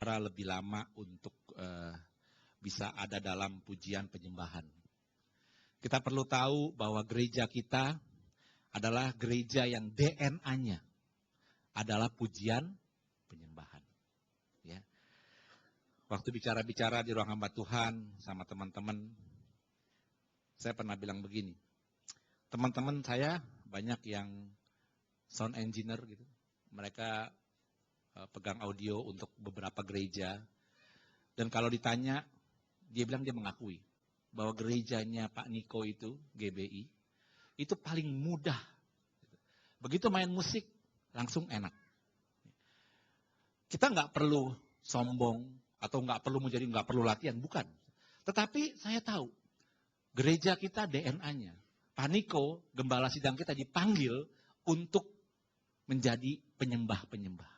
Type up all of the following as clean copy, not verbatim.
Debra lebih lama untuk bisa ada dalam pujian penyembahan. Kita perlu tahu bahwa gereja kita adalah gereja yang DNA-nya adalah pujian penyembahan. Ya. Waktu bicara-bicara di ruang hamba Tuhan sama teman-teman, saya pernah bilang begini, teman-teman saya banyak yang sound engineer gitu, mereka pegang audio untuk beberapa gereja, dan kalau ditanya, dia bilang dia mengakui bahwa gerejanya Pak Niko itu, GBI, itu paling mudah. Begitu main musik, langsung enak. Kita nggak perlu sombong, atau nggak perlu latihan, bukan. Tetapi saya tahu, gereja kita DNA-nya, Pak Niko, gembala sidang kita dipanggil untuk menjadi penyembah-penyembah.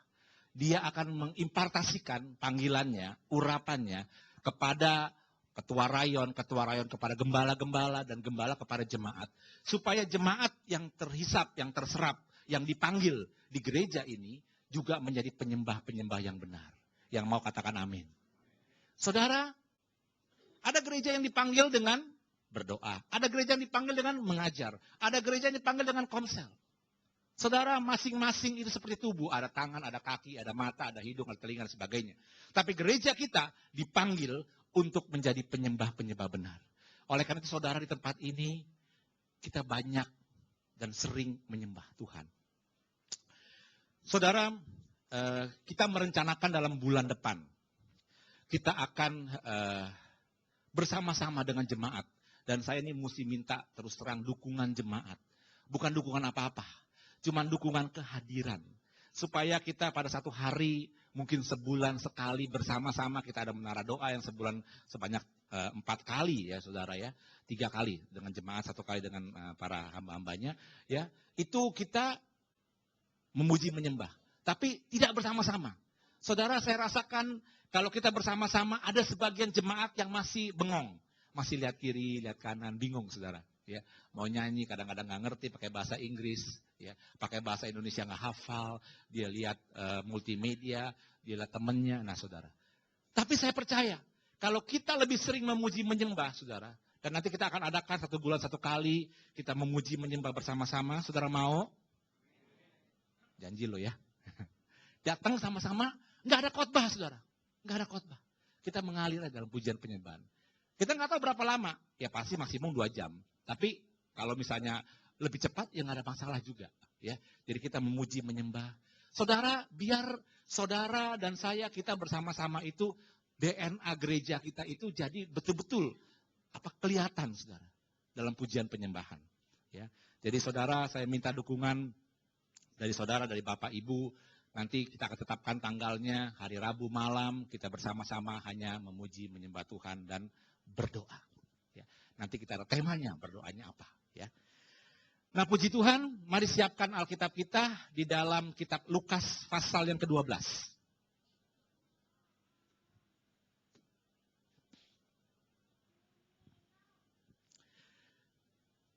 Dia akan mengimpartasikan panggilannya, urapannya kepada ketua rayon kepada gembala-gembala dan gembala kepada jemaat. Supaya jemaat yang terhisap, yang terserap, yang dipanggil di gereja ini juga menjadi penyembah-penyembah yang benar. Yang mau katakan amin. Saudara, ada gereja yang dipanggil dengan berdoa. Ada gereja yang dipanggil dengan mengajar. Ada gereja yang dipanggil dengan komsel. Saudara, masing-masing itu seperti tubuh. Ada tangan, ada kaki, ada mata, ada hidung, ada telinga, dan sebagainya. Tapi gereja kita dipanggil untuk menjadi penyembah-penyembah benar. Oleh karena itu saudara, di tempat ini, kita banyak dan sering menyembah Tuhan. Saudara, kita merencanakan dalam bulan depan, kita akan bersama-sama dengan jemaat. Dan saya ini mesti minta terus terang dukungan jemaat. Bukan dukungan apa-apa. Cuman dukungan kehadiran. Supaya kita pada satu hari, mungkin sebulan sekali bersama-sama kita ada menara doa yang sebulan sebanyak 4 kali ya saudara ya. 3 kali dengan jemaat, 1 kali dengan para hamba-hambanya. Ya, itu kita memuji menyembah. Tapi tidak bersama-sama. Saudara, saya rasakan kalau kita bersama-sama ada sebagian jemaat yang masih bengong. Masih lihat kiri, lihat kanan, bingung saudara. Ya, mau nyanyi kadang-kadang nggak ngerti pakai bahasa Inggris, ya, pakai bahasa Indonesia nggak hafal, dia lihat multimedia, dia lihat temennya, nah saudara. Tapi saya percaya kalau kita lebih sering memuji menyembah, saudara, dan nanti kita akan adakan 1 bulan 1 kali kita memuji menyembah bersama-sama, saudara mau? Janji lo ya. Datang sama-sama, nggak ada khotbah, saudara, nggak ada khotbah. Kita mengalir dalam pujian penyembahan. Kita nggak tahu berapa lama, ya pasti maksimum 2 jam. Tapi kalau misalnya lebih cepat, ya nggak ada masalah juga. Ya, jadi kita memuji menyembah. Saudara, biar saudara dan saya kita bersama-sama itu DNA gereja kita itu jadi betul-betul kelihatan, saudara, dalam pujian penyembahan. Ya, jadi saudara, saya minta dukungan dari saudara, dari Bapak Ibu. Nanti kita akan tetapkan tanggalnya hari Rabu malam. Kita bersama-sama hanya memuji menyembah Tuhan dan berdoa. Ya. Nanti kita ada temanya, berdoanya apa. Ya. Nah puji Tuhan, mari siapkan Alkitab kita di dalam kitab Lukas pasal yang ke-12.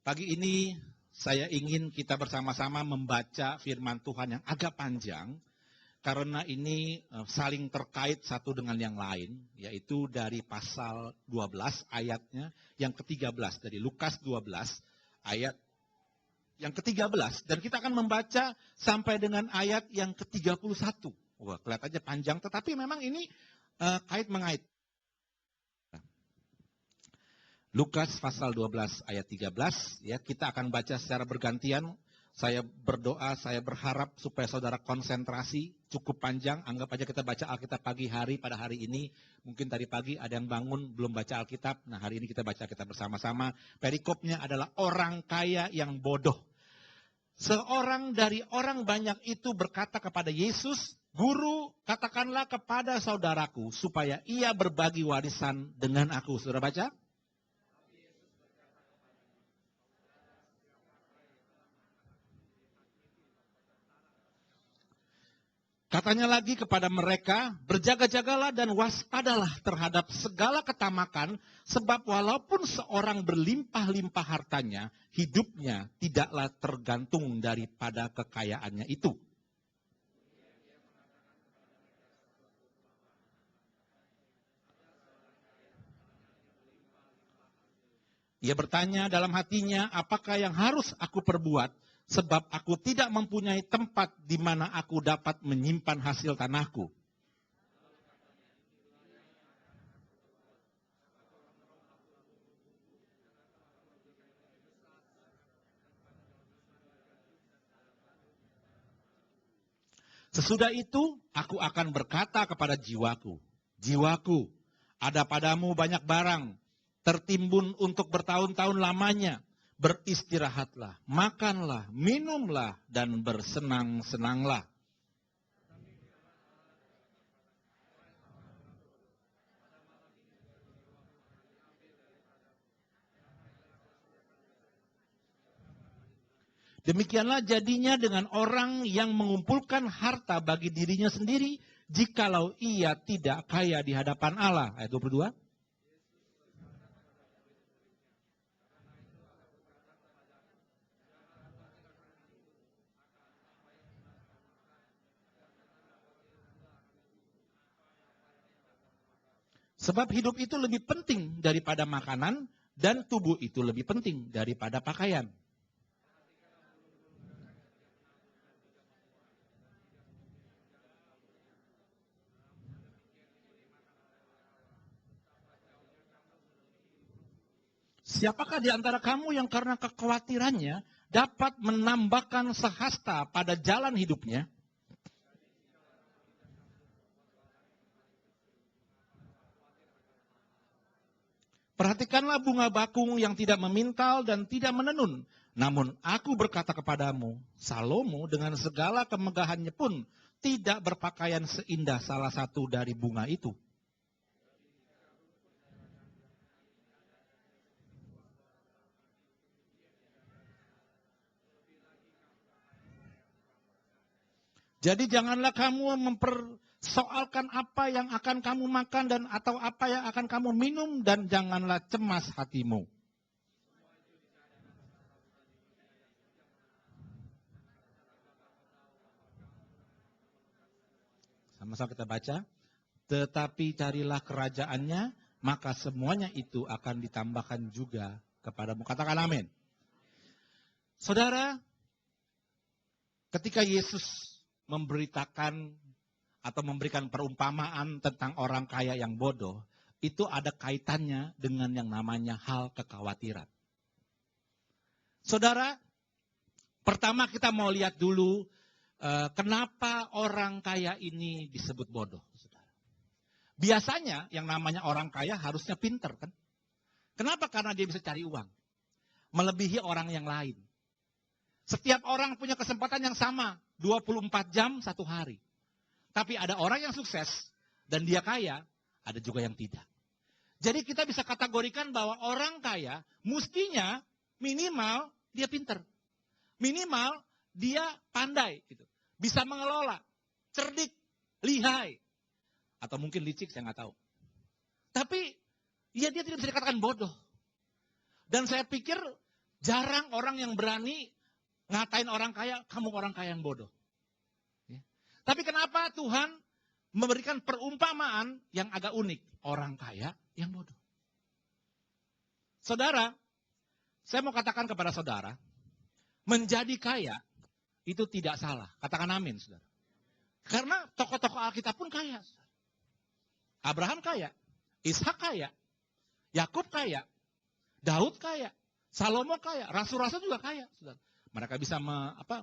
Pagi ini saya ingin kita bersama-sama membaca firman Tuhan yang agak panjang. Karena ini saling terkait satu dengan yang lain, yaitu dari pasal 12 ayatnya yang ke-13, dari Lukas 12 ayat yang ke-13. Dan kita akan membaca sampai dengan ayat yang ke-31. Wah, kelihatannya panjang, tetapi memang ini kait-mengait. Lukas pasal 12 ayat 13, ya, kita akan baca secara bergantian. Saya berdoa, saya berharap supaya saudara konsentrasi, cukup panjang. Anggap aja kita baca Alkitab pagi hari pada hari ini. Mungkin tadi pagi ada yang bangun belum baca Alkitab. Nah hari ini kita baca Alkitab bersama-sama. Perikopnya adalah orang kaya yang bodoh. Seorang dari orang banyak itu berkata kepada Yesus, Guru, katakanlah kepada saudaraku supaya ia berbagi warisan dengan aku. Saudara baca? Katanya lagi kepada mereka, berjaga-jagalah dan waspadalah terhadap segala ketamakan, sebab walaupun seorang berlimpah-limpah hartanya, hidupnya tidaklah tergantung daripada kekayaannya itu. Ia bertanya dalam hatinya, apakah yang harus aku perbuat? Sebab aku tidak mempunyai tempat di mana aku dapat menyimpan hasil tanahku. Sesudah itu, aku akan berkata kepada jiwaku, jiwaku, ada padamu banyak barang, tertimbun untuk bertahun-tahun lamanya. Beristirahatlah, makanlah, minumlah, dan bersenang-senanglah. Demikianlah jadinya dengan orang yang mengumpulkan harta bagi dirinya sendiri, jikalau ia tidak kaya di hadapan Allah. Ayat 22. Sebab hidup itu lebih penting daripada makanan, dan tubuh itu lebih penting daripada pakaian. Siapakah di antara kamu yang karena kekhawatirannya dapat menambahkan sehasta pada jalan hidupnya? Perhatikanlah bunga bakung yang tidak memintal dan tidak menenun. Namun aku berkata kepadamu, Salomo dengan segala kemegahannya pun tidak berpakaian seindah salah satu dari bunga itu. Jadi janganlah kamu mempersoalkan apa yang akan kamu makan dan atau apa yang akan kamu minum, dan janganlah cemas hatimu. Sama-sama kita baca. Tetapi carilah kerajaannya, maka semuanya itu akan ditambahkan juga kepadamu. Katakan amin. Saudara, ketika Yesus memberitakan atau memberikan perumpamaan tentang orang kaya yang bodoh, itu ada kaitannya dengan yang namanya hal kekhawatiran. Saudara, pertama kita mau lihat dulu kenapa orang kaya ini disebut bodoh. Biasanya yang namanya orang kaya harusnya pinter kan? Kenapa? Karena dia bisa cari uang. Melebihi orang yang lain. Setiap orang punya kesempatan yang sama. 24 jam satu hari. Tapi ada orang yang sukses dan dia kaya, ada juga yang tidak. Jadi kita bisa kategorikan bahwa orang kaya mestinya minimal dia pinter. Minimal dia pandai. Gitu. Bisa mengelola, cerdik, lihai. Atau mungkin licik, saya nggak tahu. Tapi ya dia tidak bisa dikatakan bodoh. Dan saya pikir jarang orang yang berani ngatain orang kaya, kamu orang kaya yang bodoh. Ya. Tapi kenapa Tuhan memberikan perumpamaan yang agak unik? Orang kaya yang bodoh. Saudara, saya mau katakan kepada saudara, menjadi kaya itu tidak salah. Katakan amin, saudara. Karena tokoh-tokoh Alkitab pun kaya. Saudara. Abraham kaya, Ishak kaya, Yakub kaya, Daud kaya, Salomo kaya, rasul-rasul juga kaya. Saudara. Mereka bisa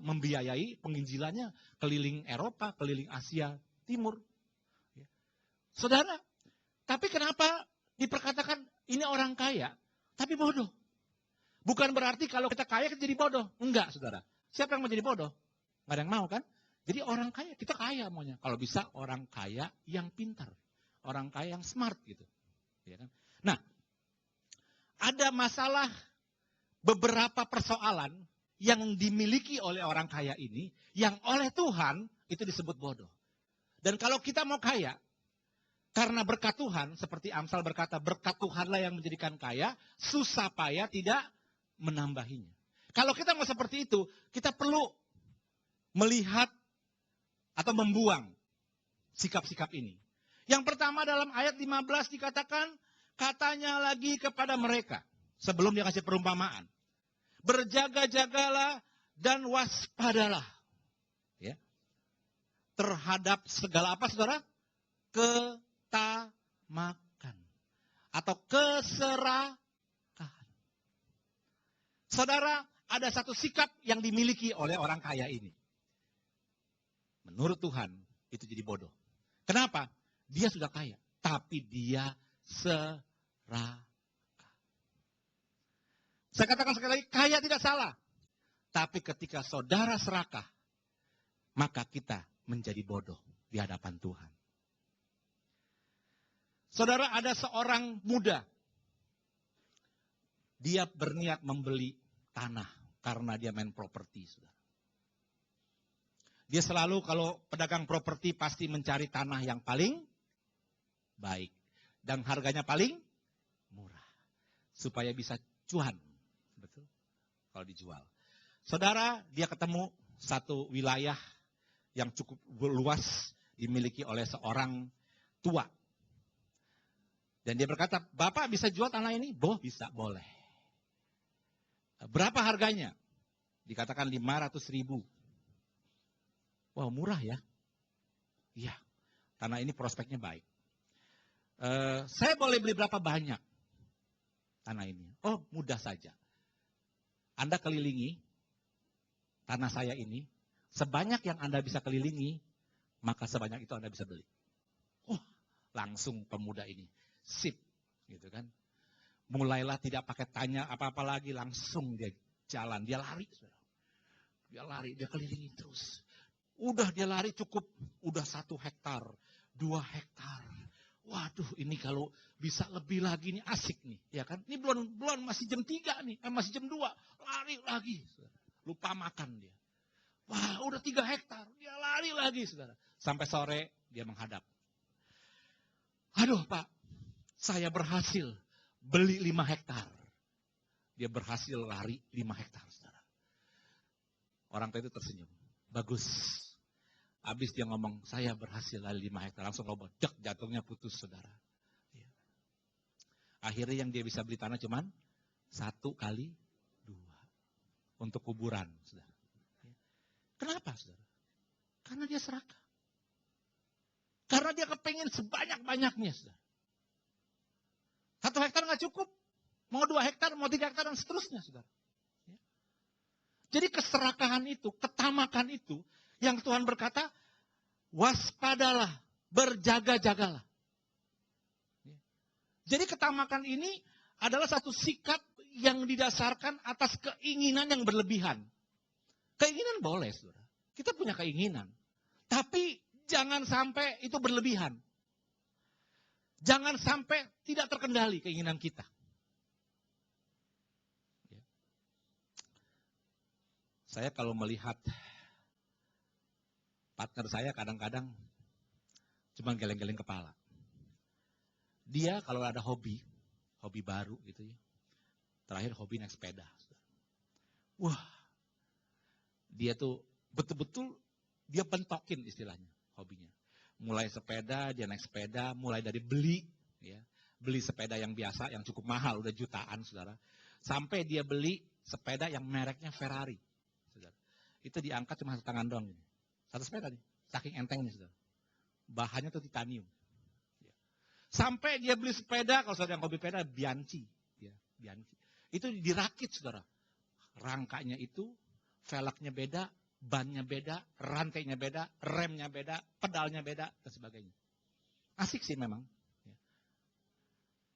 membiayai penginjilannya keliling Eropa, keliling Asia Timur. Saudara, tapi kenapa diperkatakan ini orang kaya, tapi bodoh? Bukan berarti kalau kita kaya kita jadi bodoh. Enggak, saudara. Siapa yang mau jadi bodoh? Nggak ada yang mau kan? Jadi orang kaya, kita kaya maunya. Kalau bisa orang kaya yang pintar. Orang kaya yang smart gitu. Ya kan? Nah, ada masalah beberapa persoalan yang dimiliki oleh orang kaya ini, yang oleh Tuhan itu disebut bodoh. Dan kalau kita mau kaya, karena berkat Tuhan, seperti Amsal berkata, berkat Tuhanlah yang menjadikan kaya, susah payah tidak menambahinya. Kalau kita mau seperti itu, kita perlu melihat atau membuang sikap-sikap ini. Yang pertama dalam ayat 15 dikatakan, katanya lagi kepada mereka. Sebelum dia kasih perumpamaan. Berjaga-jagalah dan waspadalah. Ya. Terhadap segala apa, saudara? Ketamakan. Atau keserakahan. Saudara, ada satu sikap yang dimiliki oleh orang kaya ini. Menurut Tuhan, itu jadi bodoh. Kenapa? Dia sudah kaya, tapi dia serakah. Saya katakan sekali lagi, kaya tidak salah. Tapi ketika saudara serakah, maka kita menjadi bodoh di hadapan Tuhan. Saudara, ada seorang muda. Dia berniat membeli tanah karena dia main properti. Dia selalu kalau pedagang properti pasti mencari tanah yang paling baik. Dan harganya paling murah. Supaya bisa cuan. Betul? Kalau dijual. Saudara, dia ketemu satu wilayah yang cukup luas dimiliki oleh seorang tua. Dan dia berkata, Bapak bisa jual tanah ini? Bisa, boleh. Berapa harganya? Dikatakan 500.000. Wow, murah ya? Iya, tanah ini prospeknya baik. Saya boleh beli berapa banyak tanah ini? Oh, mudah saja. Anda kelilingi tanah saya ini, sebanyak yang Anda bisa kelilingi, maka sebanyak itu Anda bisa beli. Oh, langsung pemuda ini, sip, gitu kan. Mulailah tidak pakai tanya apa-apa lagi, langsung dia jalan, dia lari. Dia lari, dia kelilingi terus. Udah dia lari cukup, udah 1 hektar, 2 hektar. Waduh, ini kalau bisa lebih lagi nih asik nih, ya kan? Ini belum masih jam 3 nih, masih jam 2, lari lagi. Lupa makan dia. Wah, udah 3 hektar, dia lari lagi, saudara. Sampai sore dia menghadap. Aduh, Pak, saya berhasil beli 5 hektar. Dia berhasil lari 5 hektar, saudara. Orang tua itu tersenyum. Bagus. Habis dia ngomong, saya berhasil lari 5 hektar. Langsung ngomong, jantungnya putus, saudara. Akhirnya yang dia bisa beli tanah cuman 1 kali 2. Untuk kuburan, saudara. Kenapa, saudara? Karena dia serakah. Karena dia kepengen sebanyak-banyaknya, saudara. 1 hektar nggak cukup. Mau 2 hektar, mau 3 hektar, dan seterusnya, saudara. Jadi keserakahan itu, ketamakan itu, yang Tuhan berkata, waspadalah, berjaga-jagalah. Jadi ketamakan ini adalah satu sikap yang didasarkan atas keinginan yang berlebihan. Keinginan boleh, saudara. Kita punya keinginan. Tapi jangan sampai itu berlebihan. Jangan sampai tidak terkendali keinginan kita. Saya kalau melihat partner saya kadang-kadang cuma geleng-geleng kepala. Dia kalau ada hobi baru gitu ya. Terakhir hobi naik sepeda. Wah, dia tuh betul-betul dia bentokin istilahnya hobinya. Mulai sepeda, dia naik sepeda, mulai dari beli sepeda yang biasa, yang cukup mahal, udah jutaan, saudara. Sampai dia beli sepeda yang mereknya Ferrari, saudara. Itu diangkat cuma 1 tangan doang. Satu sepeda nih, saking entengnya, saudara. Bahannya tuh titanium. Sampai dia beli sepeda, kalau saudara yang hobi sepeda, Bianchi. Bianchi. Itu dirakit, saudara. Rangkanya itu, velgnya beda, bannya beda, rantainya beda, remnya beda, pedalnya beda, dan sebagainya. Asik sih memang.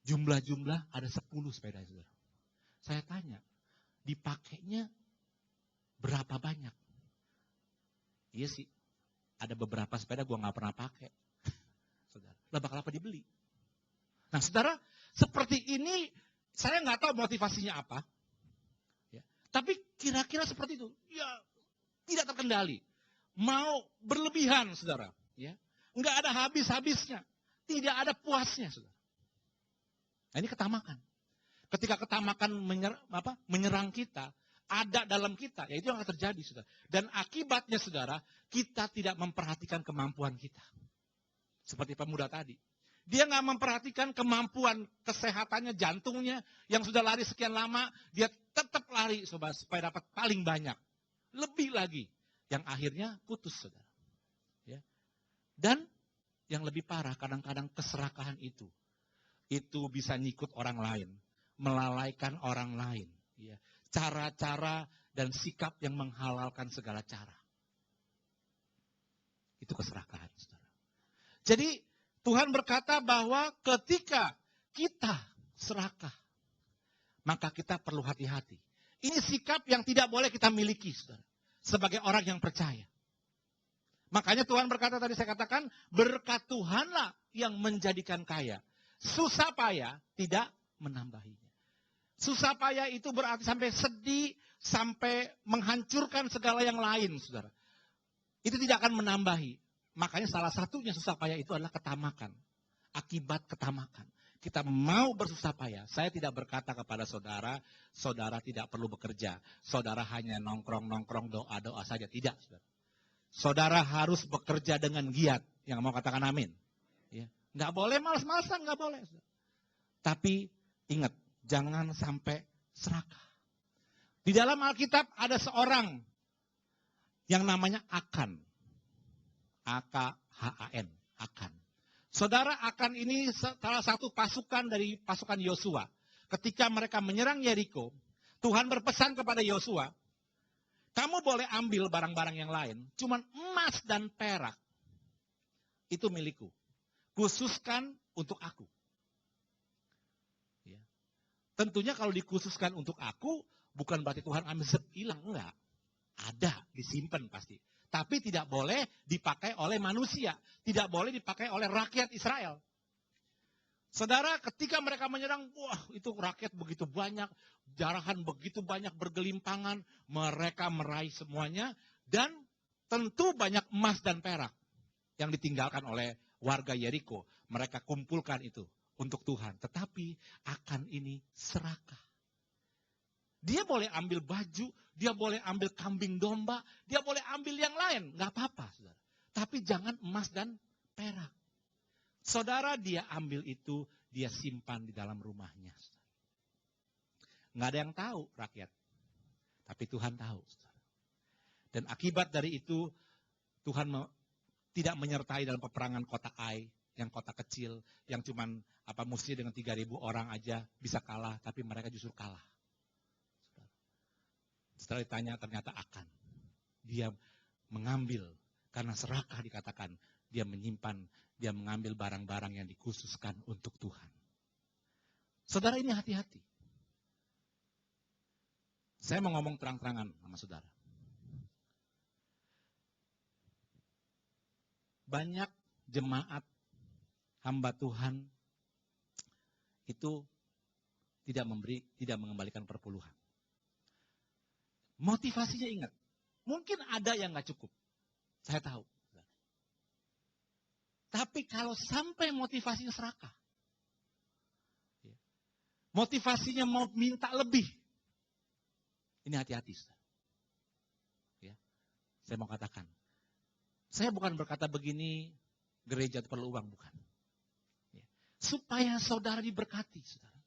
Jumlah-jumlah ada 10 sepeda, saudara. Saya tanya, dipakainya berapa banyak? Iya sih, ada beberapa sepeda gue gak pernah pakai. Saudara, lah bakal apa dibeli? Nah, saudara, seperti ini, saya nggak tahu motivasinya apa. Ya. Tapi kira-kira seperti itu. Ya, tidak terkendali. Mau berlebihan, saudara. Ya. Nggak ada habis-habisnya. Tidak ada puasnya, saudara. Nah, ini ketamakan. Ketika ketamakan menyerang kita, ada dalam kita, ya itu yang akan terjadi, saudara. Dan akibatnya, saudara, kita tidak memperhatikan kemampuan kita. Seperti pemuda tadi. Dia nggak memperhatikan kemampuan kesehatannya, jantungnya yang sudah lari sekian lama, dia tetap lari supaya dapat paling banyak. Lebih lagi, yang akhirnya putus, saudara. Ya. Dan yang lebih parah, kadang-kadang keserakahan itu bisa nyikut orang lain, melalaikan orang lain. Ya. Cara-cara dan sikap yang menghalalkan segala cara. Itu keserakahan, saudara. Jadi Tuhan berkata bahwa ketika kita serakah, maka kita perlu hati-hati. Ini sikap yang tidak boleh kita miliki, saudara, sebagai orang yang percaya. Makanya Tuhan berkata tadi saya katakan, berkat Tuhanlah yang menjadikan kaya. Susah payah tidak menambahinya. Susah payah itu berarti sampai sedih, sampai menghancurkan segala yang lain, saudara. Itu tidak akan menambahi. Makanya salah satunya susah payah itu adalah ketamakan. Akibat ketamakan. Kita mau bersusah payah. Saya tidak berkata kepada saudara, saudara tidak perlu bekerja. Saudara hanya nongkrong-nongkrong, doa-doa saja. Tidak, saudara. Saudara harus bekerja dengan giat. Yang mau katakan amin. Ya. Nggak boleh malas-malasan, nggak boleh. Saudara. Tapi ingat, jangan sampai serakah. Di dalam Alkitab ada seorang yang namanya Akan. A-K-H-A-N, Akan. Saudara, Akan ini salah satu pasukan dari pasukan Yosua. Ketika mereka menyerang Yeriko, Tuhan berpesan kepada Yosua, kamu boleh ambil barang-barang yang lain, cuman emas dan perak itu milikku. Khususkan untuk aku. Ya. Tentunya kalau dikhususkan untuk aku, bukan berarti Tuhan ambil hilang, enggak. Ada, disimpan pasti. Tapi tidak boleh dipakai oleh manusia. Tidak boleh dipakai oleh rakyat Israel. Saudara, ketika mereka menyerang, wah itu rakyat begitu banyak, jarahan begitu banyak bergelimpangan, mereka meraih semuanya, dan tentu banyak emas dan perak yang ditinggalkan oleh warga Yeriko. Mereka kumpulkan itu untuk Tuhan. Tetapi Akan ini serakah. Dia boleh ambil baju, dia boleh ambil kambing domba, dia boleh ambil yang lain, nggak apa-apa, saudara. Tapi jangan emas dan perak. Saudara, dia ambil itu, dia simpan di dalam rumahnya. Saudara. Nggak ada yang tahu rakyat, tapi Tuhan tahu. Saudara. Dan akibat dari itu, Tuhan tidak menyertai dalam peperangan kota Ai, yang kota kecil, yang cuman musuhnya dengan 3.000 orang aja bisa kalah, tapi mereka justru kalah. Setelah ditanya ternyata Akan. Dia mengambil, karena serakah dikatakan. Dia menyimpan, dia mengambil barang-barang yang dikhususkan untuk Tuhan. Saudara, ini hati-hati. Saya mau ngomong terang-terangan sama saudara. Banyak jemaat hamba Tuhan itu tidak mengembalikan perpuluhan. Motivasinya ingat, mungkin ada yang nggak cukup, saya tahu. Tapi kalau sampai motivasinya serakah, motivasinya mau minta lebih, ini hati-hati. Ya, saya mau katakan, saya bukan berkata begini, gereja perlu uang, bukan. Ya, supaya saudara diberkati, saudara.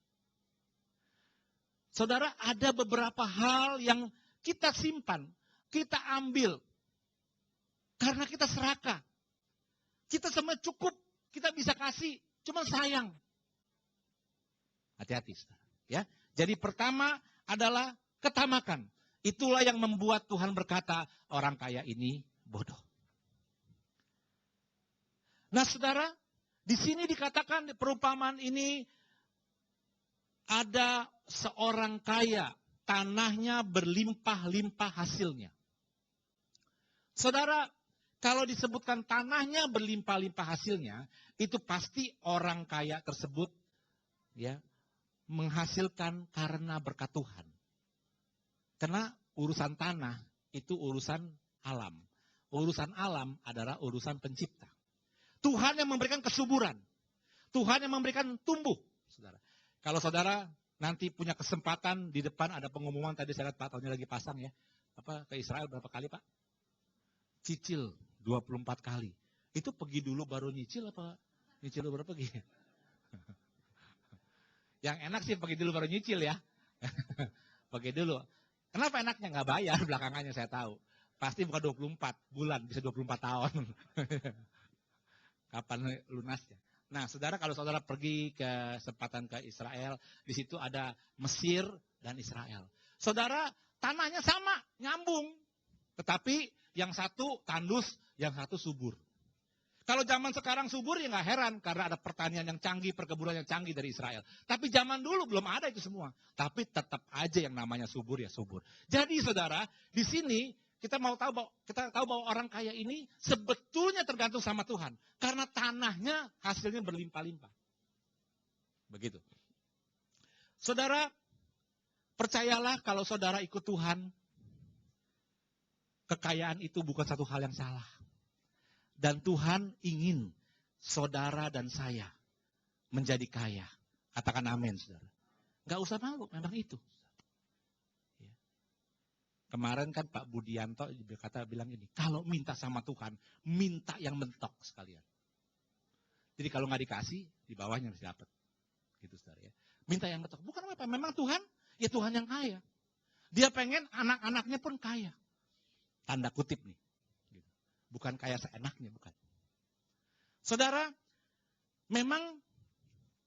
Saudara, ada beberapa hal yang kita simpan, kita ambil, karena kita serakah. Kita semua cukup, kita bisa kasih, cuma sayang. Hati-hati, ya. Jadi pertama adalah ketamakan. Itulah yang membuat Tuhan berkata, orang kaya ini bodoh. Nah, saudara, di sini dikatakan perumpamaan ini ada seorang kaya. Tanahnya berlimpah-limpah hasilnya. Saudara, kalau disebutkan tanahnya berlimpah-limpah hasilnya, itu pasti orang kaya tersebut ya menghasilkan karena berkat Tuhan. Karena urusan tanah itu urusan alam. Urusan alam adalah urusan pencipta. Tuhan yang memberikan kesuburan. Tuhan yang memberikan tumbuh. Saudara. Kalau saudara nanti punya kesempatan, di depan ada pengumuman, tadi saya lihat Pak Tony lagi pasang ya. Ke Israel berapa kali Pak? Cicil 24 kali. Itu pergi dulu baru nyicil apa? Nyicil dulu baru pergi. Yang enak sih pergi dulu baru nyicil ya. Pergi dulu. Kenapa enaknya? Nggak bayar belakangannya saya tahu. Pasti bukan 24 bulan, bisa 24 tahun. Kapan lunasnya? Nah, saudara, kalau saudara pergi ke kesempatan ke Israel, di situ ada Mesir dan Israel. Saudara, tanahnya sama, nyambung. Tetapi yang satu tandus, yang satu subur. Kalau zaman sekarang subur ya nggak heran, karena ada pertanian yang canggih, perkebunan yang canggih dari Israel. Tapi zaman dulu belum ada itu semua. Tapi tetap aja yang namanya subur ya subur. Jadi saudara, di sini kita tahu bahwa orang kaya ini sebetulnya tergantung sama Tuhan. Karena tanahnya hasilnya berlimpah-limpah. Begitu. Saudara, percayalah kalau saudara ikut Tuhan, kekayaan itu bukan satu hal yang salah. Dan Tuhan ingin saudara dan saya menjadi kaya. Katakan amin, saudara. Nggak usah malu, memang itu. Kemarin kan Pak Budianto bilang ini, kalau minta sama Tuhan, minta yang mentok sekalian. Jadi kalau nggak dikasih, di bawahnya harus dapat. Gitu, saudara ya. Minta yang mentok. Bukan apa, memang Tuhan, ya Tuhan yang kaya. Dia pengen anak-anaknya pun kaya. Tanda kutip nih. Bukan kaya seenaknya, bukan. Saudara, memang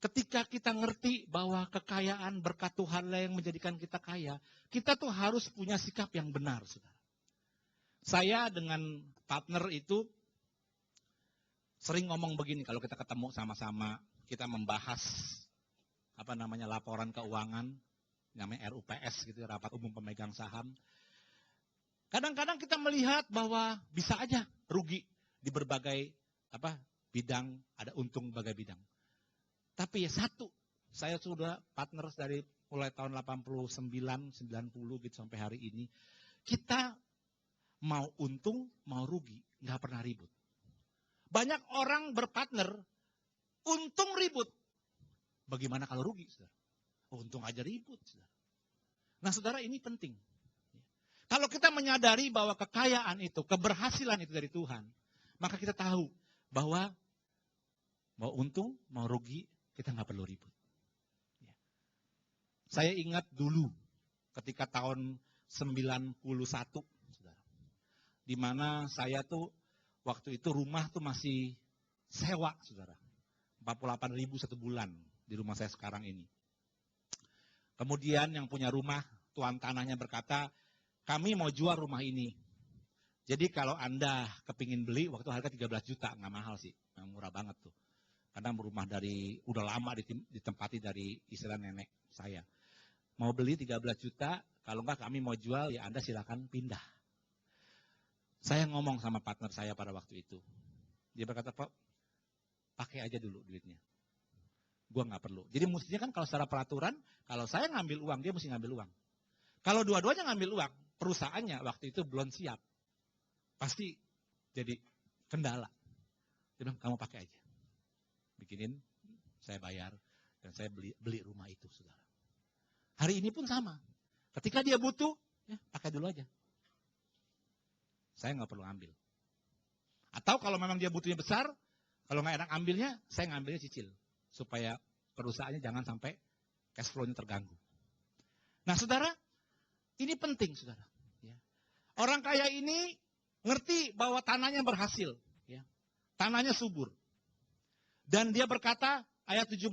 ketika kita ngerti bahwa kekayaan berkat Tuhan lah yang menjadikan kita kaya, kita tuh harus punya sikap yang benar, saudara. Saya dengan partner itu sering ngomong begini, kalau kita ketemu sama-sama, kita membahas laporan keuangan, namanya RUPS gitu, rapat umum pemegang saham. Kadang-kadang kita melihat bahwa bisa aja rugi di berbagai bidang, ada untung berbagai bidang. Tapi ya satu, saya sudah partner dari mulai tahun 89, 90 gitu sampai hari ini. Kita mau untung, mau rugi, nggak pernah ribut. Banyak orang berpartner, untung ribut. Bagaimana kalau rugi, saudara? Untung aja ribut, saudara. Nah, saudara, ini penting. Kalau kita menyadari bahwa kekayaan itu, keberhasilan itu dari Tuhan, maka kita tahu bahwa mau untung, mau rugi, kita nggak perlu ribut. Saya ingat dulu ketika tahun 91, saudara, di mana saya tuh waktu itu rumah tuh masih sewa, saudara, 48.000 satu bulan di rumah saya sekarang ini. Kemudian yang punya rumah, tuan tanahnya berkata, kami mau jual rumah ini. Jadi kalau Anda kepingin beli, waktu harga 13 juta, nggak mahal sih, murah banget tuh. Karena rumah udah lama ditempati dari istilah nenek saya. Mau beli 13 juta, kalau nggak kami mau jual, ya Anda silakan pindah. Saya ngomong sama partner saya pada waktu itu. Dia berkata, Pak, pakai aja dulu duitnya. Gua nggak perlu. Jadi mestinya kan kalau secara peraturan, kalau saya ngambil uang, dia mesti ngambil uang. Kalau dua-duanya ngambil uang, perusahaannya waktu itu belum siap. Pasti jadi kendala. Dia bilang, kamu pakai aja. Bikinin, saya bayar, dan saya beli rumah itu, saudara. Hari ini pun sama. Ketika dia butuh, ya pakai dulu aja. Saya nggak perlu ambil. Atau kalau memang dia butuhnya besar, kalau nggak enak ambilnya, saya ngambilnya cicil. Supaya perusahaannya jangan sampai cash flow-nya terganggu. Nah, saudara, ini penting, saudara. Orang kaya ini ngerti bahwa tanahnya berhasil. Tanahnya subur. Dan dia berkata, ayat 17,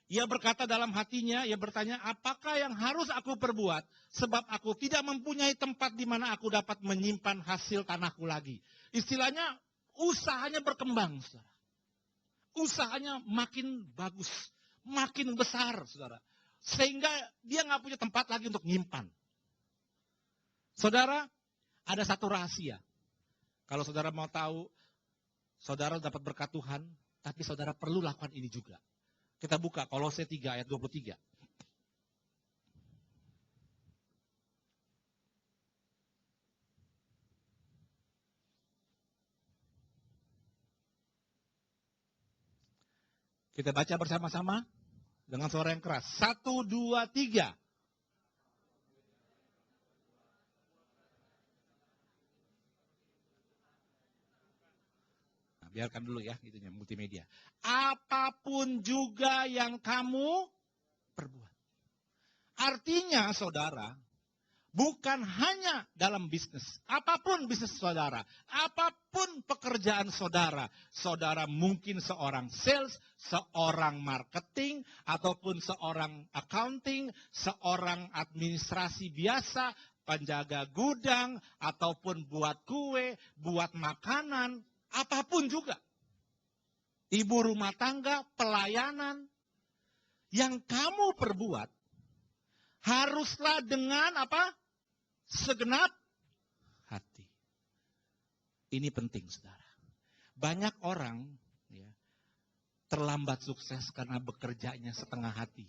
ia berkata dalam hatinya, ia bertanya, apakah yang harus aku perbuat? Sebab aku tidak mempunyai tempat di mana aku dapat menyimpan hasil tanahku lagi. Istilahnya, usahanya berkembang, saudara. Usahanya makin bagus, makin besar, saudara. Sehingga dia nggak punya tempat lagi untuk nyimpan. Saudara, ada satu rahasia. Kalau saudara mau tahu, saudara dapat berkat Tuhan, tapi saudara perlu lakukan ini juga. Kita buka Kolose 3 ayat 23. Kita baca bersama-sama dengan suara yang keras. 1, 2, 3. biarkan dulu ya, itunya multimedia. Apapun juga yang kamu perbuat. Artinya saudara, bukan hanya dalam bisnis. Apapun bisnis saudara, apapun pekerjaan saudara. Saudara mungkin seorang sales, seorang marketing, ataupun seorang accounting, seorang administrasi biasa, penjaga gudang, ataupun buat kue, buat makanan, apapun juga. Ibu rumah tangga, pelayanan, yang kamu perbuat, haruslah dengan apa? Segenap hati. Ini penting, saudara. Banyak orang ya, terlambat sukses karena bekerjanya setengah hati.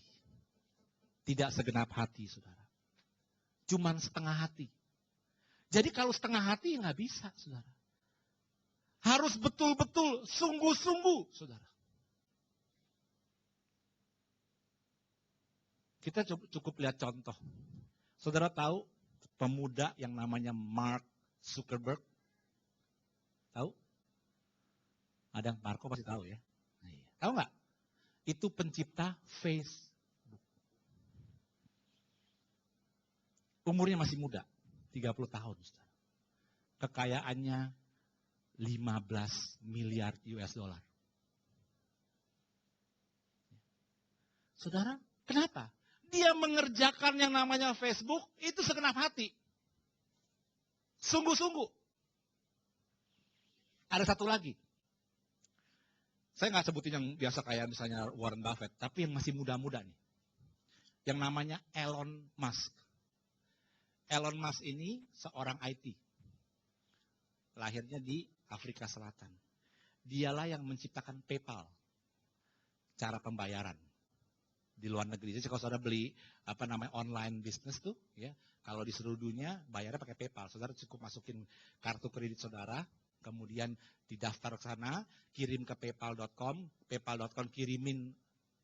Tidak segenap hati, saudara. Cuman setengah hati. Jadi kalau setengah hati nggak bisa, saudara. Harus betul-betul, sungguh-sungguh, saudara. Kita cukup lihat contoh. Saudara tahu pemuda yang namanya Mark Zuckerberg? Tahu? Ada Marco pasti tahu ya. Tahu nggak? Itu pencipta Facebook. Umurnya masih muda, 30 tahun. Saudara. Kekayaannya 15 miliar US dollar. Saudara, kenapa? Dia mengerjakan yang namanya Facebook itu segenap hati. Sungguh-sungguh. Ada satu lagi. Saya nggak sebutin yang biasa kayak misalnya Warren Buffett, tapi yang masih muda-muda nih. Yang namanya Elon Musk. Elon Musk ini seorang IT. Lahirnya di Afrika Selatan. Dialah yang menciptakan PayPal. Cara pembayaran. Di luar negeri. Jadi kalau saudara beli online business tuh, ya, kalau di seluruh dunia bayarnya pakai PayPal. Saudara cukup masukin kartu kredit saudara, kemudian didaftar ke sana, kirim ke paypal.com, paypal.com kirimin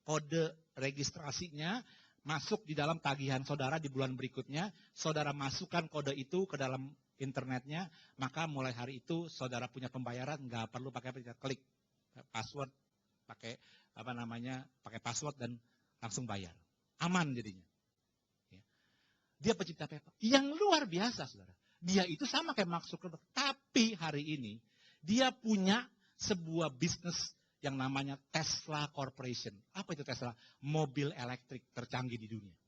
kode registrasinya, masuk di dalam tagihan saudara di bulan berikutnya, saudara masukkan kode itu ke dalam internetnya, maka mulai hari itu saudara punya pembayaran, nggak perlu pakai klik password, pakai pakai password dan langsung bayar. Aman jadinya. Ya. Dia pencipta PayPal. Yang luar biasa, saudara. Dia itu sama kayak Mark Zuckerberg. Tapi hari ini, dia punya sebuah bisnis yang namanya Tesla Corporation. Apa itu Tesla? Mobil elektrik tercanggih di dunia.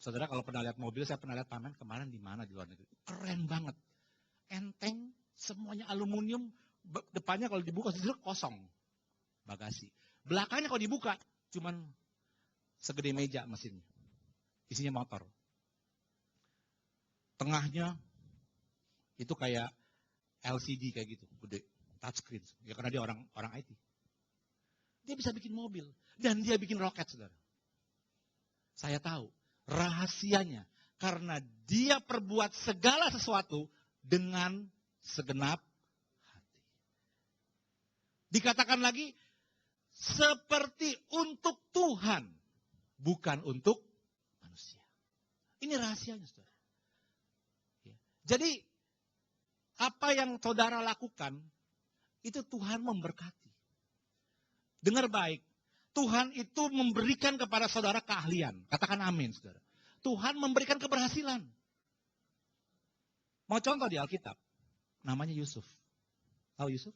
Saudara kalau pernah lihat mobil, saya pernah lihat pameran kemarin di mana di luar negeri. Keren banget. Enteng, semuanya aluminium. Depannya kalau dibuka, kosong. Bagasi. Belakangnya kalau dibuka, cuman segede meja mesinnya. Isinya motor. Tengahnya itu kayak LCD kayak gitu, gede, touchscreen. Ya karena dia orang IT. Dia bisa bikin mobil dan dia bikin roket, saudara. Saya tahu rahasianya karena dia perbuat segala sesuatu dengan segenap hati. Dikatakan lagi seperti untuk Tuhan, bukan untuk manusia. Ini rahasianya, saudara. Jadi, apa yang saudara lakukan, itu Tuhan memberkati. Dengar baik, Tuhan itu memberikan kepada saudara keahlian. Katakan amin, saudara. Tuhan memberikan keberhasilan. Mau contoh di Alkitab, namanya Yusuf. Tahu Yusuf?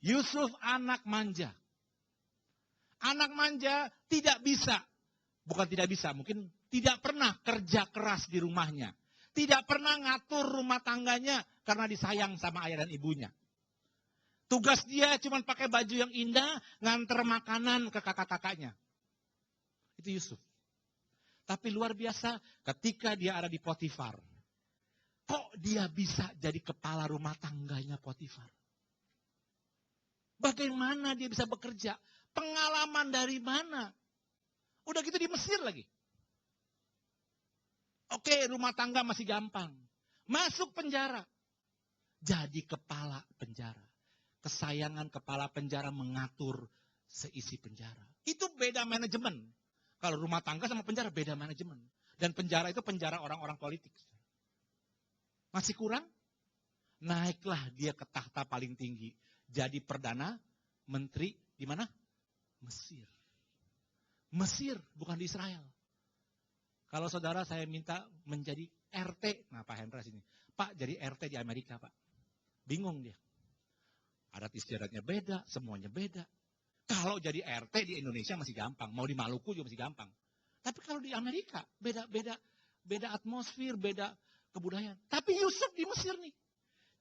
Yusuf anak manja. Anak manja tidak bisa, bukan tidak bisa, mungkin tidak pernah kerja keras di rumahnya. Tidak pernah ngatur rumah tangganya karena disayang sama ayah dan ibunya. Tugas dia cuma pakai baju yang indah, nganter makanan ke kakak-kakaknya. Itu Yusuf. Tapi luar biasa ketika dia ada di Potifar. Kok dia bisa jadi kepala rumah tangganya Potifar? Bagaimana dia bisa bekerja? Pengalaman dari mana? Udah gitu di Mesir lagi. Oke, rumah tangga masih gampang. Masuk penjara. Jadi kepala penjara. Kesayangan kepala penjara mengatur seisi penjara. Itu beda manajemen. Kalau rumah tangga sama penjara beda manajemen. Dan penjara itu penjara orang-orang politik. Masih kurang? naiklah dia ke tahta paling tinggi. Jadi Perdana Menteri di mana? Mesir. Mesir, bukan di Israel. Kalau saudara saya minta menjadi RT, nah Pak Hendra sini. Pak jadi RT di Amerika Pak. Bingung dia. Adat istiadatnya beda, semuanya beda. Kalau jadi RT di Indonesia masih gampang, mau di Maluku juga masih gampang. Tapi kalau di Amerika beda atmosfer, beda kebudayaan. Tapi Yusuf di Mesir nih.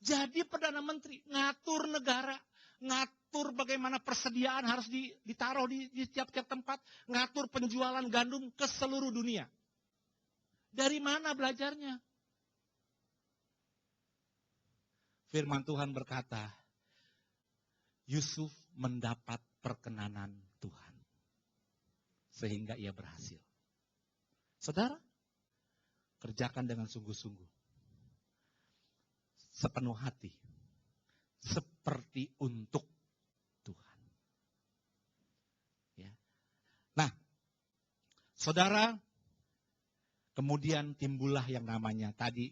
Jadi Perdana Menteri, ngatur negara, ngatur bagaimana persediaan harus ditaruh di tiap-tiap tempat, ngatur penjualan gandum ke seluruh dunia. Dari mana belajarnya? Firman Tuhan berkata, Yusuf mendapat perkenanan Tuhan. Sehingga ia berhasil. Saudara, kerjakan dengan sungguh-sungguh. Sepenuh hati. Seperti untuk Tuhan. Ya. Nah, saudara, kemudian timbullah yang namanya tadi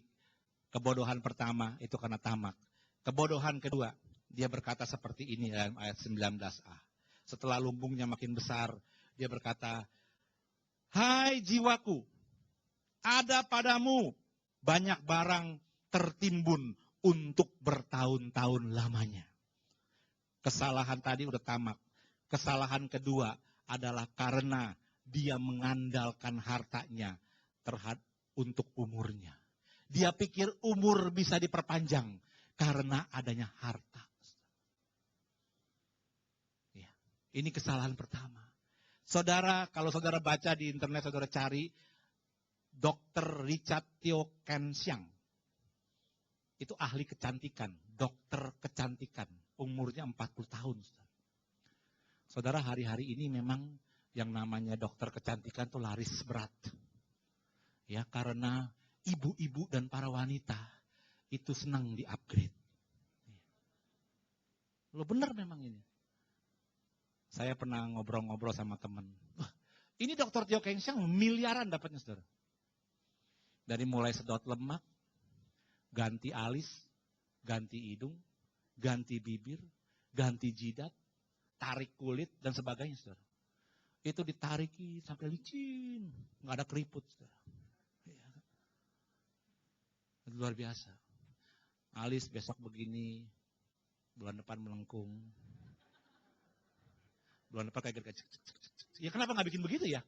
kebodohan pertama itu karena tamak. Kebodohan kedua, dia berkata seperti ini dalam ayat 19a. Setelah lumbungnya makin besar, dia berkata, hai jiwaku, ada padamu banyak barang tertimbun untuk bertahun-tahun lamanya. Kesalahan tadi udah tamak. Kesalahan kedua adalah karena dia mengandalkan hartanya untuk umurnya. Dia pikir umur bisa diperpanjang karena adanya harta. Ya, ini kesalahan pertama. Saudara, kalau saudara baca di internet, saudara cari Dr. Richard Teo Kensiang. Itu ahli kecantikan, dokter kecantikan. Umurnya 40 tahun. Saudara, hari-hari ini memang yang namanya dokter kecantikan itu laris berat. Ya, karena ibu-ibu dan para wanita itu senang di-upgrade. Lo benar memang ini. Saya pernah ngobrol-ngobrol sama teman. Ini dokter Teo Kensiang miliaran dapatnya, saudara. Dari mulai sedot lemak, ganti alis, ganti hidung, ganti bibir, ganti jidat, tarik kulit, dan sebagainya, saudara. Itu ditariki sampai licin, nggak ada keriput, saudara. Luar biasa. Alis besok begini, bulan depan melengkung. Bulan depan kayak gitu. Ya kenapa nggak bikin begitu ya?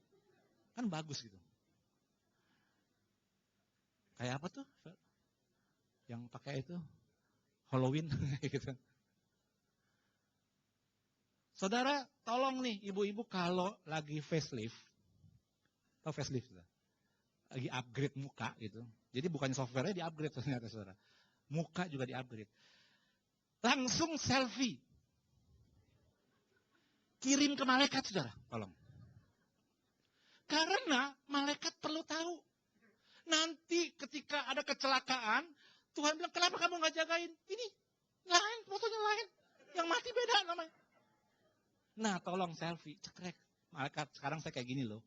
Kan bagus gitu. Kayak apa tuh? Yang pakai itu Halloween gitu. Saudara, tolong nih ibu-ibu kalau lagi facelift, atau facelift, lagi upgrade muka gitu. Jadi bukan softwarenya di-upgrade ternyata saudara. Muka juga di-upgrade. Langsung selfie. Kirim ke malaikat saudara, tolong. Karena malaikat perlu tahu. Nanti ketika ada kecelakaan, Tuhan bilang, kenapa kamu gak jagain? Ini lain, fotonya lain. Yang mati beda namanya. Nah, tolong selfie, cekrek. Malaikat, sekarang saya kayak gini loh.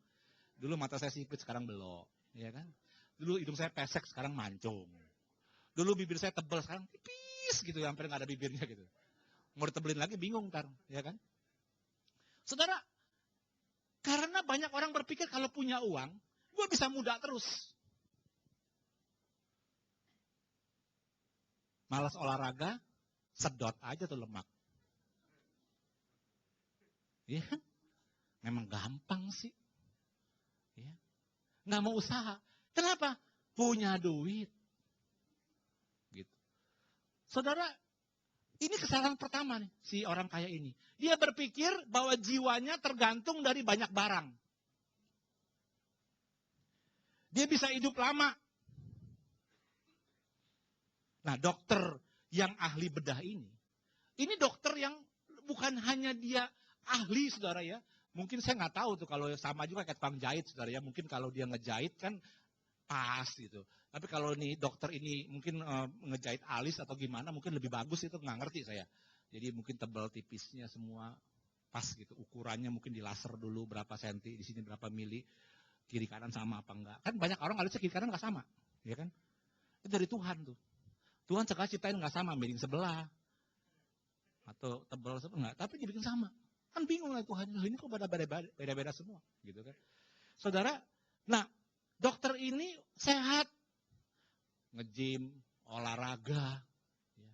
Dulu mata saya sipit, sekarang belok. Ya kan? Dulu hidung saya pesek, sekarang mancung. Dulu bibir saya tebal, sekarang tipis gitu, hampir gak ada bibirnya gitu. Mau ditebelin lagi, bingung ntar. Ya kan? Saudara, karena banyak orang berpikir kalau punya uang, gue bisa muda terus. Malas olahraga, sedot aja tuh lemak. Ya, memang gampang sih. Ya. Nggak mau usaha. Kenapa? Punya duit. Gitu. Saudara, ini kesalahan pertama nih, si orang kaya ini. Dia berpikir bahwa jiwanya tergantung dari banyak barang. Dia bisa hidup lama. Nah, dokter yang ahli bedah ini dokter yang bukan hanya dia ahli, saudara ya. Mungkin saya nggak tahu tuh kalau sama juga kayak tukang jahit, saudara ya. Mungkin kalau dia ngejahit kan pas gitu. Tapi kalau nih dokter ini mungkin ngejahit alis atau gimana, mungkin lebih bagus itu nggak ngerti saya. Jadi mungkin tebal tipisnya semua pas gitu. Ukurannya mungkin di laser dulu berapa senti, di sini berapa mili, kiri kanan sama apa enggak. Kan banyak orang alisnya kiri kanan nggak sama, ya kan? Itu dari Tuhan tuh. Tuhan sekali ciptain nggak sama, miring sebelah. Atau tebal sebelah, enggak. Tapi dibikin sama. Kan bingung lah Tuhan, ini kok beda-beda semua. Gitu kan. Saudara, nah dokter ini sehat. Nge-gym, olahraga. Ya.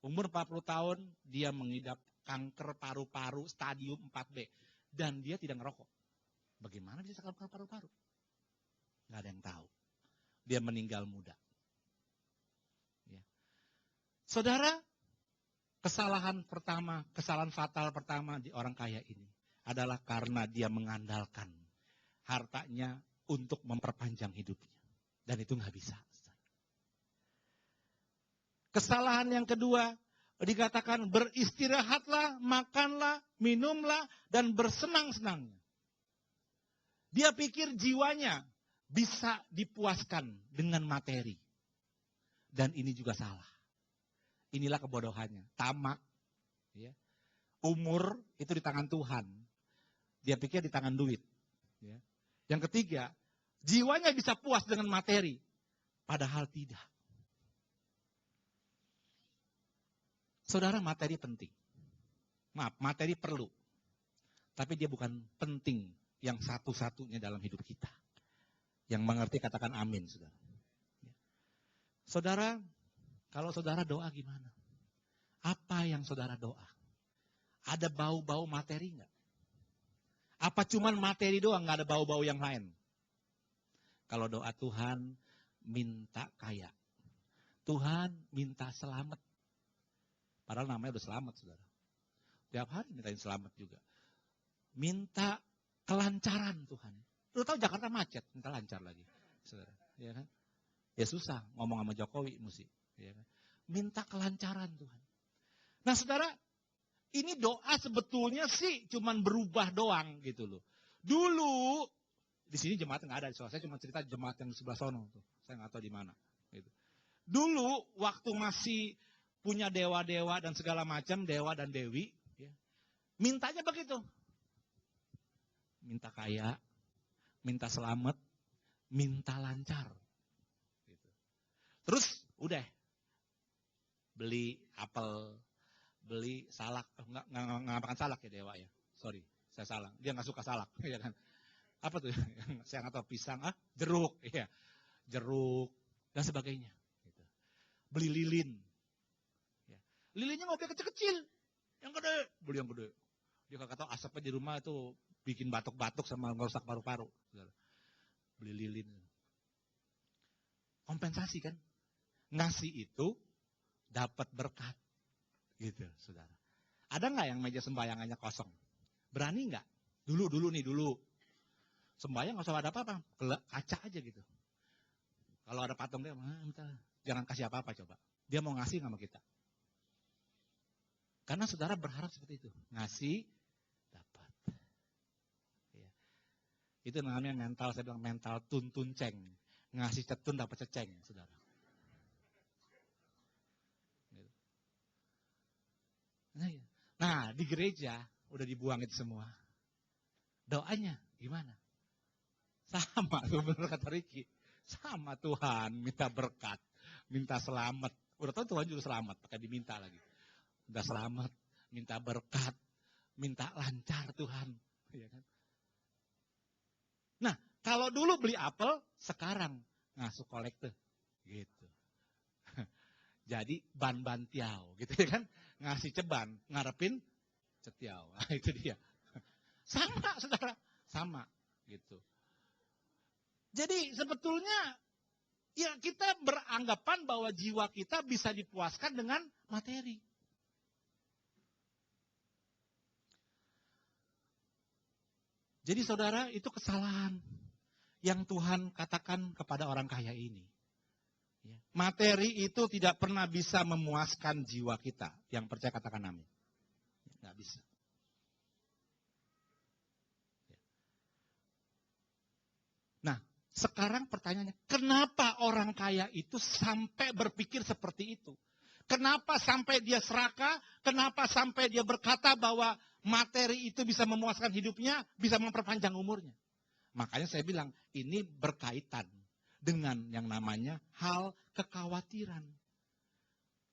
Umur 40 tahun, dia mengidap kanker paru-paru stadium 4B. Dan dia tidak ngerokok. Bagaimana bisa kanker paru-paru? Nggak ada yang tahu. Dia meninggal muda. Ya. Saudara, kesalahan fatal pertama di orang kaya ini adalah karena dia mengandalkan hartanya untuk memperpanjang hidupnya. Dan itu nggak bisa. Kesalahan yang kedua, dikatakan beristirahatlah, makanlah, minumlah, dan bersenang-senangnya. Dia pikir jiwanya bisa dipuaskan dengan materi. Dan ini juga salah. Inilah kebodohannya. Tamak. Ya. Umur itu di tangan Tuhan. Dia pikir di tangan duit. Ya. Yang ketiga, jiwanya bisa puas dengan materi. Padahal tidak. Saudara, materi penting. Maaf, materi perlu. Tapi dia bukan penting yang satu-satunya dalam hidup kita. Yang mengerti katakan amin, saudara. Saudara, kalau saudara doa gimana? Apa yang saudara doa? Ada bau-bau materi enggak? Apa cuman materi doang, enggak ada bau-bau yang lain? Kalau doa Tuhan, minta kaya. Tuhan minta selamat. Padahal namanya udah selamat, saudara. Tiap hari mintain selamat juga. Minta kelancaran Tuhan. Lu tahu Jakarta macet, minta lancar lagi, saudara. Ya kan? Ya susah ngomong sama Jokowi mesti. Ya kan? Minta kelancaran Tuhan. Nah saudara, ini doa sebetulnya sih cuman berubah doang gitu loh. Dulu, di sini jemaat nggak ada, saya cuma cerita jemaat yang di sebelah sono. Tuh. Saya nggak tahu di mana. Gitu. Dulu, waktu masih punya dewa-dewa dan segala macam, dewa dan dewi, ya, mintanya begitu. Minta kaya, minta selamat, minta lancar. Gitu. Terus, udah. Beli apel, beli salak, nggak makan salak ya dewa ya, sorry, saya salah, dia nggak suka salak, ya kan? Apa tuh? Saya nggak tahu pisang, jeruk, ya, jeruk dan sebagainya. Gitu. Beli lilin, ya. Lilinnya nggak boleh kecil-kecil, yang gede, beli yang gede. Dia kata asapnya di rumah itu bikin batuk-batuk sama ngerusak paru-paru. Beli lilin, kompensasi kan? Ngasih itu dapat berkat, gitu, saudara. Ada nggak yang meja sembayangannya kosong? Berani nggak? Dulu. Sembayang nggak usah ada apa-apa, kaca aja gitu. Kalau ada patung dia, jangan kasih apa-apa coba. Dia mau ngasih nggak sama kita? Karena saudara berharap seperti itu, ngasih dapat. Ya. Itu namanya mental, saya bilang mental tuntun ceng, ngasih cetun dapat ceceng, saudara. Nah, di gereja udah dibuang itu semua. Doanya gimana? Sama, benar kata Riki. Sama Tuhan, minta berkat, minta selamat. Udah tahu Tuhan juga selamat, pakai diminta lagi. Minta selamat, minta berkat, minta lancar Tuhan. Ya kan? Nah, kalau dulu beli apel, sekarang ngasuh kolekte. Gitu. Jadi ban-ban tiau, gitu ya kan? Ngasih ceban, ngarepin cetiau. Nah, itu dia. Sama, saudara. Sama, gitu. Jadi sebetulnya, ya kita beranggapan bahwa jiwa kita bisa dipuaskan dengan materi. Jadi saudara, itu kesalahan yang Tuhan katakan kepada orang kaya ini. Materi itu tidak pernah bisa memuaskan jiwa kita. Yang percaya katakan amin. Nggak bisa. Nah, sekarang pertanyaannya, kenapa orang kaya itu sampai berpikir seperti itu? Kenapa sampai dia serakah? Kenapa sampai dia berkata bahwa materi itu bisa memuaskan hidupnya, bisa memperpanjang umurnya? Makanya saya bilang, ini berkaitan dengan yang namanya hal kekhawatiran.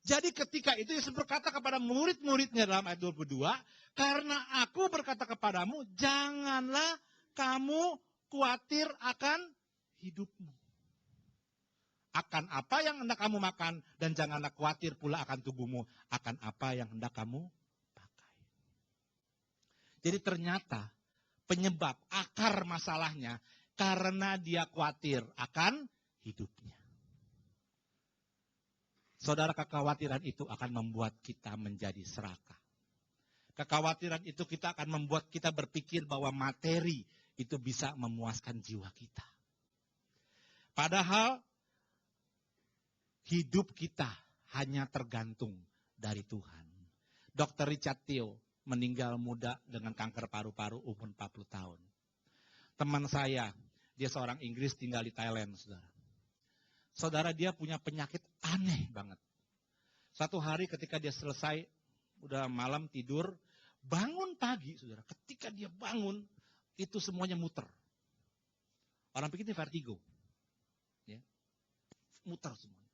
Jadi ketika itu Yesus berkata kepada murid-muridnya dalam ayat 22, karena aku berkata kepadamu, janganlah kamu khawatir akan hidupmu. Akan apa yang hendak kamu makan, dan janganlah khawatir pula akan tubuhmu, akan apa yang hendak kamu pakai. Jadi ternyata penyebab, akar masalahnya, karena dia khawatir akan hidupnya. Saudara, kekhawatiran itu akan membuat kita menjadi serakah. Kekhawatiran itu akan membuat kita berpikir bahwa materi itu bisa memuaskan jiwa kita. Padahal hidup kita hanya tergantung dari Tuhan. Dr. Richard Teo meninggal muda dengan kanker paru-paru umur 40 tahun. Teman saya, dia seorang Inggris tinggal di Thailand, saudara. Saudara, dia punya penyakit aneh banget. Satu hari ketika dia selesai, udah malam tidur, bangun pagi, saudara. Ketika dia bangun, itu semuanya muter. Orang pikir ini vertigo. Ya. Muter semuanya.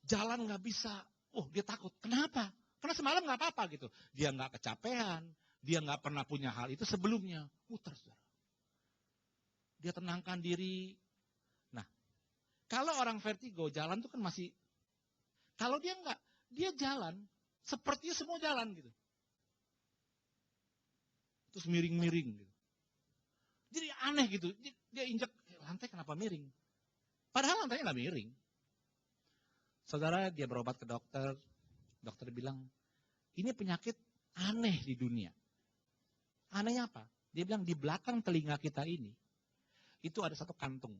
Jalan nggak bisa. Oh, dia takut. Kenapa? Karena semalam nggak apa-apa gitu. Dia nggak kecapean, dia nggak pernah punya hal itu sebelumnya. Muter, saudara. Dia tenangkan diri. Nah, kalau orang vertigo, jalan itu kan masih, kalau dia enggak, dia jalan, sepertinya semua jalan gitu. Terus miring-miring gitu. Jadi aneh gitu, dia injak lantai kenapa miring. Padahal lantainya nggak miring. Saudara, dia berobat ke dokter, dokter bilang, ini penyakit aneh di dunia. Anehnya apa? Dia bilang di belakang telinga kita ini, itu ada satu kantung.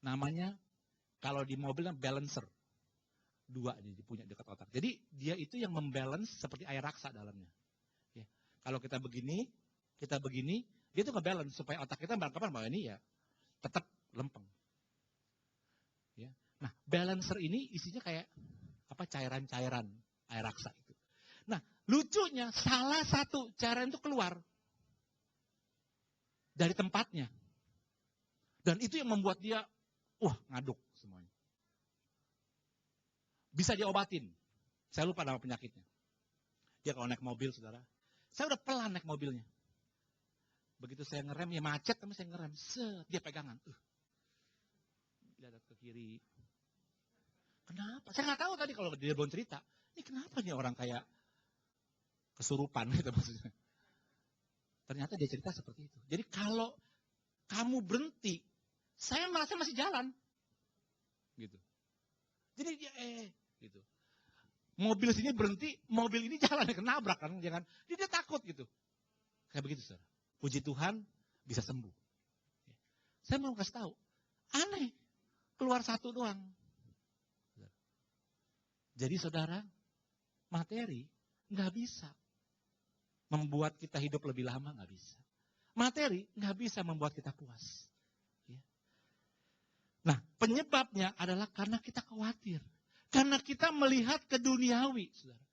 Namanya, kalau di mobilnya balancer. 2 dia punya dekat otak. Jadi dia itu yang membalance seperti air raksa dalamnya. Ya. Kalau kita begini, dia itu ngebalance supaya otak kita beranggapan bahwa ini ya tetap lempeng. Ya. Nah, balancer ini isinya kayak apa cairan-cairan air raksa itu. Nah, lucunya salah satu cairan itu keluar dari tempatnya. Dan itu yang membuat dia ngaduk semuanya. Bisa diobatin. Saya lupa nama penyakitnya. Dia kalau naik mobil, saudara. Saya udah pelan naik mobilnya. Begitu saya ngerem, ya macet, tapi saya ngerem. Dia pegangan. Dia ada ke kiri. Kenapa? Saya nggak tahu tadi kalau dia belum cerita. Ini kenapa nih orang kayak kesurupan gitu maksudnya. Ternyata dia cerita seperti itu. Jadi kalau kamu berhenti, saya merasa masih jalan. Gitu. Jadi dia gitu. Mobil sini berhenti, mobil ini jalan, kenabrak kan, jangan. Dia takut gitu. Kayak begitu, saudara. Puji Tuhan bisa sembuh. Saya mau kasih tahu, aneh, keluar satu doang. Jadi saudara, materi nggak bisa membuat kita hidup lebih lama, nggak bisa. Materi nggak bisa membuat kita puas. Nah, penyebabnya adalah karena kita khawatir. Karena kita melihat ke duniawi, saudara.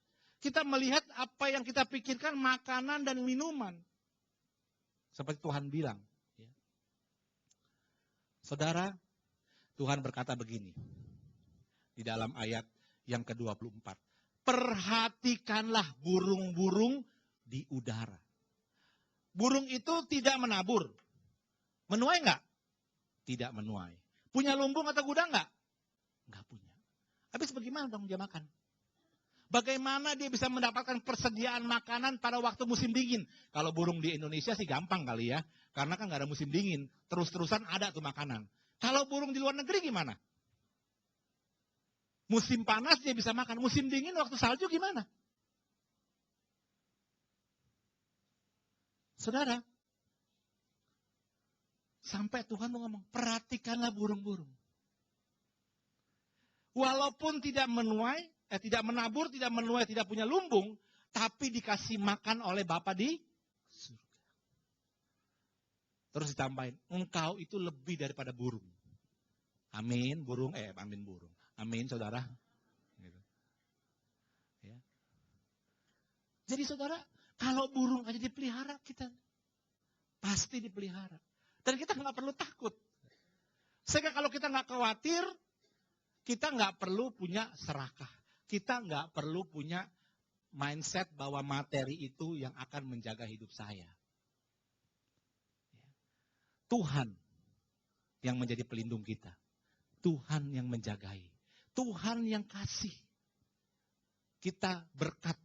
Kita melihat apa yang kita pikirkan, makanan dan minuman. Seperti Tuhan bilang. Ya. Saudara, Tuhan berkata begini. Di dalam ayat yang ke-24. Perhatikanlah burung-burung di udara. Burung itu tidak menabur. Menuai enggak? Tidak menuai. Punya lumbung atau gudang enggak? Enggak punya. Habis bagaimana dong dia makan? Bagaimana dia bisa mendapatkan persediaan makanan pada waktu musim dingin? Kalau burung di Indonesia sih gampang kali ya. Karena kan enggak ada musim dingin. Terus-terusan ada tuh makanan. Kalau burung di luar negeri gimana? Musim panas dia bisa makan. Musim dingin waktu salju gimana? Saudara, sampai Tuhan mau ngomong, perhatikanlah burung-burung. Walaupun tidak menuai, tidak menabur, tidak menuai, tidak punya lumbung, tapi dikasih makan oleh Bapa di surga. Terus ditambahin, engkau itu lebih daripada burung. Amin, burung, amin burung. Amin, saudara. Gitu. Ya. Jadi saudara, kalau burung aja dipelihara, kita pasti dipelihara. Dan kita nggak perlu takut. Sehingga kalau kita nggak khawatir, Kita nggak perlu punya serakah. Kita nggak perlu punya mindset bahwa materi itu yang akan menjaga hidup saya. Tuhan yang menjadi pelindung kita. Tuhan yang menjagai. Tuhan yang kasih. Kita berkat.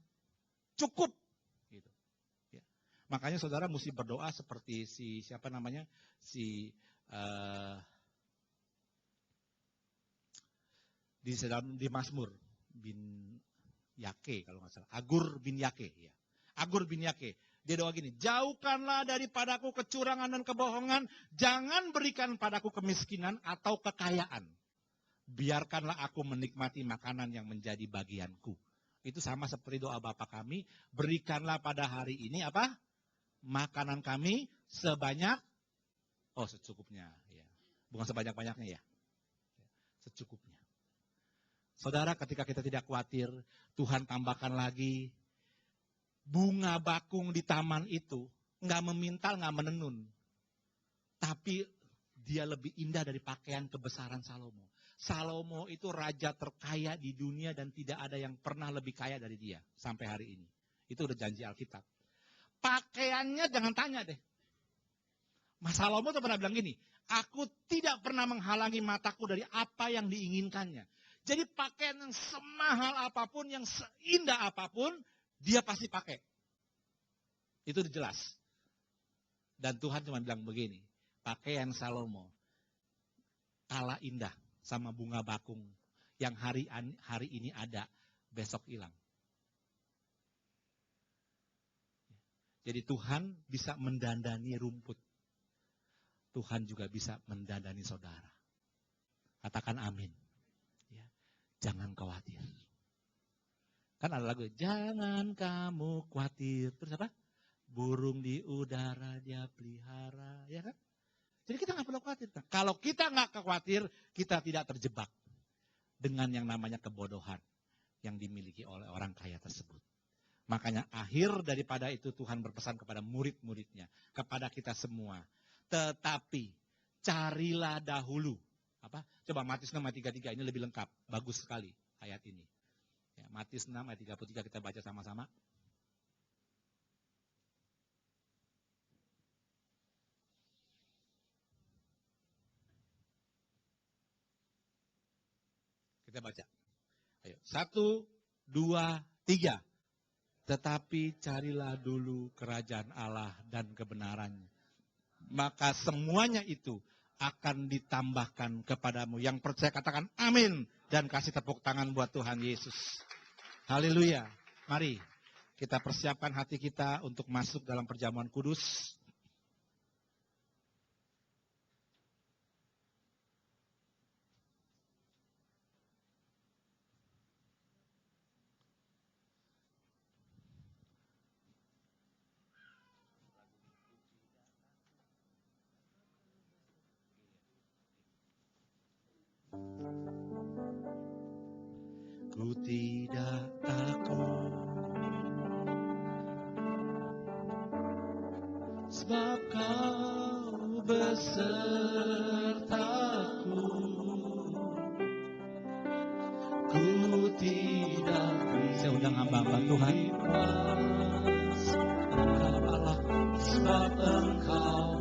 Cukup. Gitu. Ya. Makanya saudara mesti berdoa seperti di Mazmur bin Yake kalau nggak salah. Agur bin Yake. Ya. Agur bin Yake. Dia doa gini, jauhkanlah daripadaku kecurangan dan kebohongan, jangan berikan padaku kemiskinan atau kekayaan. Biarkanlah aku menikmati makanan yang menjadi bagianku. Itu sama seperti doa Bapa kami, berikanlah pada hari ini apa? Makanan kami secukupnya. Ya. Bukan sebanyak-banyaknya ya. Secukupnya. Saudara, ketika kita tidak khawatir, Tuhan tambahkan lagi, bunga bakung di taman itu nggak memintal, nggak menenun. Tapi dia lebih indah dari pakaian kebesaran Salomo. Salomo itu raja terkaya di dunia dan tidak ada yang pernah lebih kaya dari dia sampai hari ini. Itu udah janji Alkitab. Pakaiannya jangan tanya deh. Mas Salomo tuh pernah bilang gini, aku tidak pernah menghalangi mataku dari apa yang diinginkannya. Jadi pakaian yang semahal apapun, yang seindah apapun, dia pasti pakai. Itu udah jelas. Dan Tuhan cuma bilang begini, pakaian Salomo kalah indah sama bunga bakung yang hari ini ada, besok hilang. Jadi Tuhan bisa mendandani rumput. Tuhan juga bisa mendandani saudara. Katakan amin. Ya. Jangan khawatir. Kan ada lagu, jangan kamu khawatir. Terus apa? Burung di udara dia pelihara. Ya kan? Jadi kita nggak perlu khawatir. Nah, kalau kita nggak khawatir, kita tidak terjebak dengan yang namanya kebodohan yang dimiliki oleh orang kaya tersebut. Makanya akhir daripada itu Tuhan berpesan kepada murid-muridnya, kepada kita semua. Tetapi carilah dahulu. Apa? Coba Matius 6 ayat 33 ini lebih lengkap. Bagus sekali ayat ini. Ya, Matius 6 ayat 33 kita baca sama-sama. Kita baca. Ayo, 1, 2, 3. Tetapi carilah dulu kerajaan Allah dan kebenarannya. Maka semuanya itu akan ditambahkan kepadamu. Yang percaya katakan amin. Dan kasih tepuk tangan buat Tuhan Yesus. Haleluya. Mari kita persiapkan hati kita untuk masuk dalam perjamuan kudus. Ku tidak takut, sebab Kau besertaku. Ku tidak, saya undang hamba-hamba Tuhan. Engkau Allah, sebab Engkau